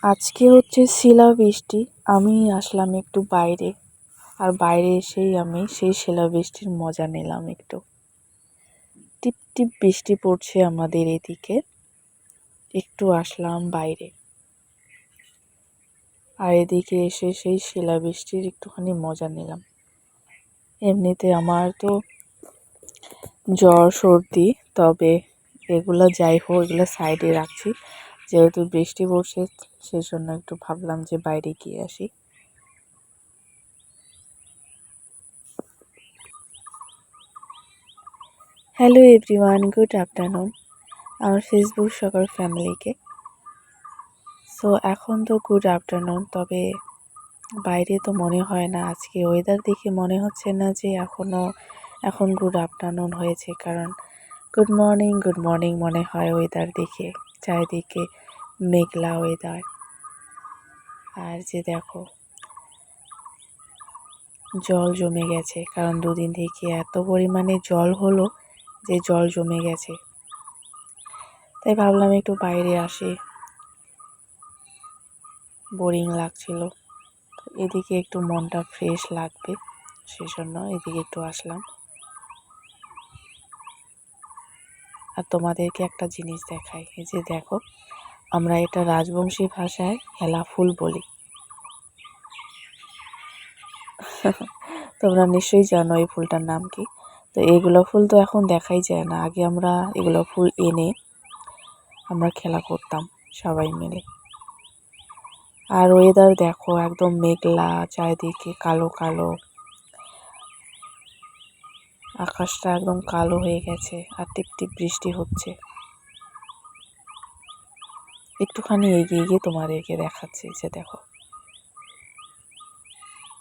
আজকে হচ্ছে শিলাবৃষ্টি। আমি আসলাম একটু বাইরে, আর বাইরে এসেই আমি সেই শিলাবৃষ্টির মজা নিলাম একটু। টিপ টিপ বৃষ্টি পড়ছে আমাদের এদিকে, একটু আসলাম বাইরে। আর এদিকে এসে সেই শিলাবৃষ্টির একটুখানি মজা নিলাম। এমনিতে আমার তো জ্বর সর্দি, তবে এগুলো যাই হোক, এগুলো সাইডে রাখছি। যেহেতু বৃষ্টি পড়ছে সেজন্য একটু ভাবলাম যে বাইরে গিয়ে আসি। হ্যালো এভরিওয়ান, গুড আফটারনুন আমার ফেসবুক সকল ফ্যামিলিকে। সো এখন তো গুড আফটারনুন, তবে বাইরে তো মনে হয় না, আজকে ওয়েদার দেখে মনে হচ্ছে না যে এখন গুড আফটারনুন হয়েছে, কারণ গুড মর্নিং মনে হয় ওয়েদার দেখে। চারিদিকে মেঘলা ওয়েদার। আর যে দেখো, জল জমে গেছে, কারণ দুদিন থেকে এত পরিমাণে জল হলো যে জল জমে গেছে। তাই ভাবলাম একটু বাইরে আসি, বোরিং লাগছিল। এদিকে একটু মনটা ফ্রেশ লাগবে, সেজন্য এদিকে একটু আসলাম। আর তোমাদেরকে একটা জিনিস দেখাই, এই যে দেখো, আমরা এটা রাজবংশী ভাষায় হেলা ফুল বলি। তোমরা নিশ্চয়ই জানো এই ফুলটার নাম কি। তো এগুলো ফুল তো এখন দেখাই যায় না, আগে আমরা এগুলো ফুল এনে আমরা খেলা করতাম সবাই মিলে। আর ওয়েদার দেখো, একদম মেঘলা, চারিদিকে কালো কালো, আকাশটা একদম কালো হয়ে গেছে, আর টিপ টিপ বৃষ্টি হচ্ছে। একটুখানি এগিয়ে গিয়ে তোমাদেরকে দেখাচ্ছি, যে দেখো,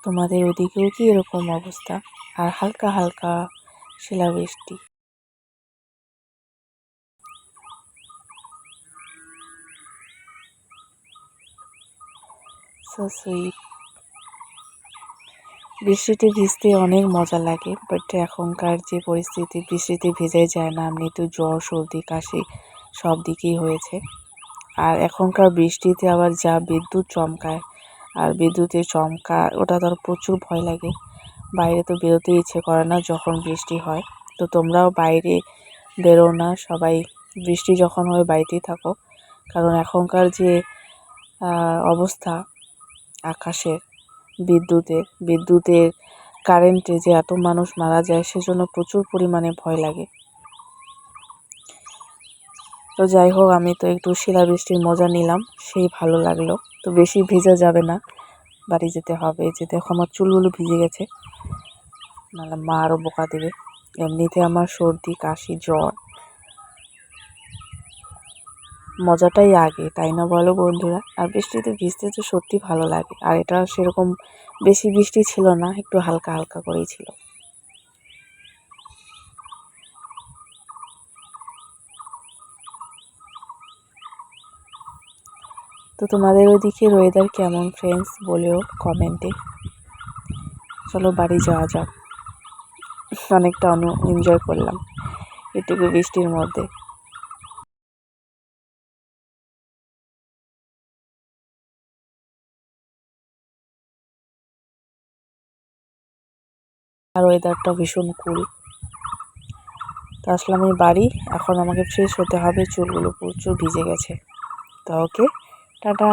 তোমাদের ওদিকেও কি এরকম অবস্থা? আর হালকা হালকা শিলাবৃষ্টি। So sweet. বৃষ্টিতে ভিজতে অনেক মজা লাগে, বাট এখনকার যে পরিস্থিতি, বৃষ্টিতে ভেজাই যায় না। এমনি তো জ্বর সর্দি কাশি সব দিকেই হয়েছে। আর এখনকার বৃষ্টিতে আবার যা বিদ্যুৎ চমকায়, আর বিদ্যুতের চমকা ওটা তো প্রচুর ভয় লাগে। বাইরে তো বেরোতে ইচ্ছে করে না যখন বৃষ্টি হয়। তো তোমরাও বাইরে বেরো না, সবাই বৃষ্টি যখন হয় বাড়িতেই থাকো, কারণ এখনকার যে অবস্থা আকাশের, বিদ্যুতের কারেন্টে যে এত মানুষ মারা যায়, সেজন্য প্রচুর পরিমাণে ভয় লাগে। তো যাই হোক, আমি তো একটু শিলাবৃষ্টির মজা নিলাম, সেই ভালো লাগলো। তো বেশি ভেজা যাবে না, বাড়ি যেতে হবে। যে দেখো, আমার চুলগুলো ভিজে গেছে, নাহলে মা আরও বোকা দেবে। এমনিতে আমার সর্দি কাশি জ্বর, মজাটাই আগে, তাই না বলো বন্ধুরা? আর বৃষ্টিতে ভিজতে তো সত্যি ভালো লাগে। আর এটা সেরকম বেশি বৃষ্টি ছিল না, একটু হালকা হালকা করেই ছিল। তো তোমাদের ওইদিকে ওয়েদার কেমন ফ্রেন্ডস, বলেও কমেন্টে। চলো বাড়ি যাওয়া যাক, অনেকটা এনজয় করলাম এটুকু বৃষ্টির মধ্যে। আর ওয়েদারটা ভীষণ কুল। তো আসলাম আমি বাড়ি, এখন আমাকে ফ্রেশ হতে হবে, চুলগুলো প্রচুর ভিজে গেছে। তো ওকে, টাটা।